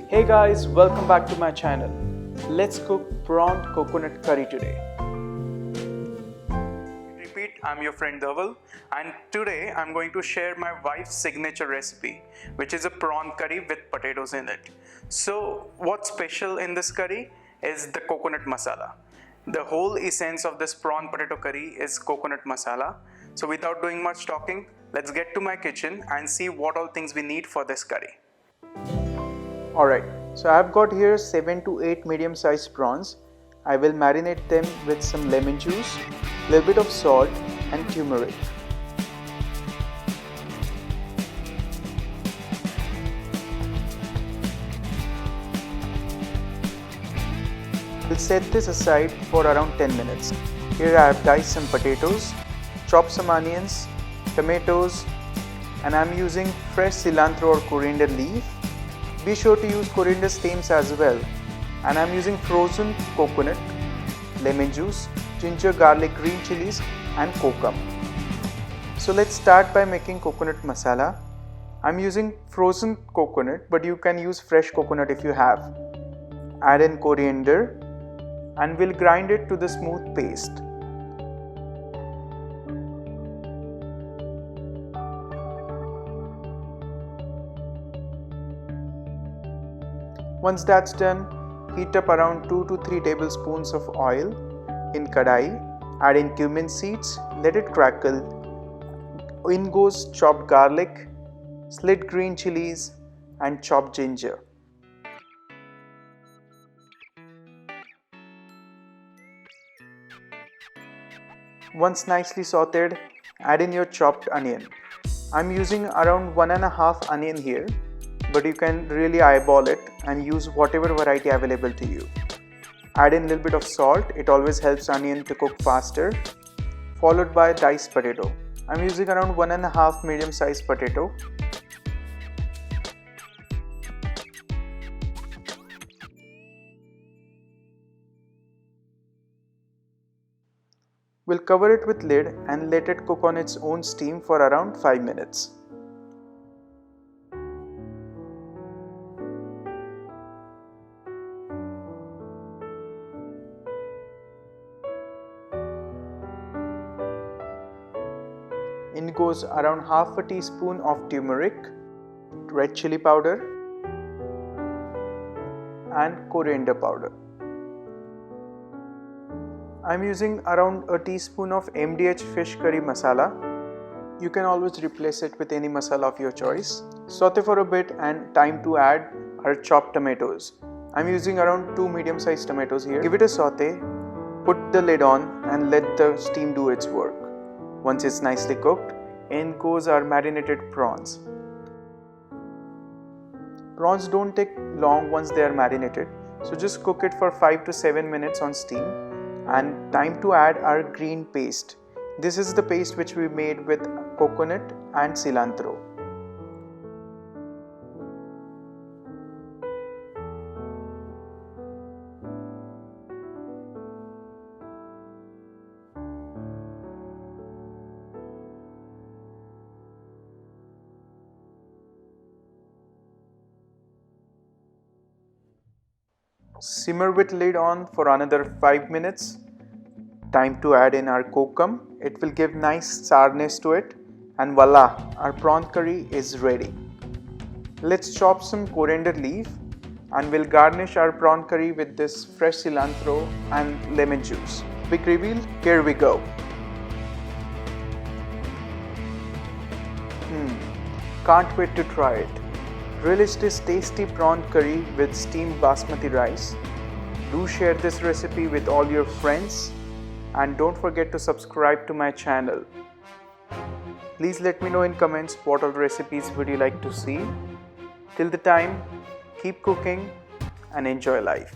Hey guys, welcome back to my channel. Let's cook prawn coconut curry today. Repeat, I'm your friend Dhaval, and today I'm going to share my wife's signature recipe, which is a prawn curry with potatoes in it. So what's special in this curry is the coconut masala. The whole essence of this prawn potato curry is coconut masala. So without doing much talking, let's get to my kitchen and see what all things we need for this curry. Alright, so I've got here 7 to 8 medium-sized prawns. I will marinate them with some lemon juice, little bit of salt and turmeric. We'll set this aside for around 10 minutes. Here I have diced some potatoes, chopped some onions, tomatoes, and I'm using fresh cilantro or coriander leaf. Be sure to use coriander stems as well. And I'm using frozen coconut, lemon juice, ginger, garlic, green chilies and kokum. So let's start by making coconut masala. I'm using frozen coconut, but you can use fresh coconut if you have. Add in coriander and we'll grind it to the smooth paste. Once that's done, heat up around 2 to 3 tablespoons of oil in kadai. Add in cumin seeds, let it crackle. In goes chopped garlic, slit green chilies and chopped ginger. Once nicely sauteed, add in your chopped onion. I'm using around 1.5 onion here, but you can really eyeball it and use whatever variety available to you. Add in a little bit of salt, it always helps onion to cook faster, followed by diced potato. I'm using around 1.5 medium-sized potato. We'll cover it with lid and let it cook on its own steam for around 5 minutes. In goes around half a teaspoon of turmeric, red chili powder and coriander powder. I'm using around a teaspoon of MDH fish curry masala. You can always replace it with any masala of your choice. Saute for a bit and time to add our chopped tomatoes. I'm using around 2 medium-sized tomatoes here. Give it a saute, put the lid on and let the steam do its work. Once it's nicely cooked, in goes our marinated prawns. Prawns don't take long once they are marinated, so just cook it for 5 to 7 minutes on steam. And time to add our green paste. This is the paste which we made with coconut and cilantro. Simmer with lid on for another 5 minutes. Time to add in our kokum. It will give nice sourness to it. And voila, our prawn curry is ready. Let's chop some coriander leaf and we'll garnish our prawn curry with this fresh cilantro and lemon juice. Big reveal, here we go. Can't wait to try it. Relish this tasty prawn curry with steamed basmati rice. Do share this recipe with all your friends and don't forget to subscribe to my channel. Please let me know in comments what all recipes would you like to see. Till the time, keep cooking and enjoy life.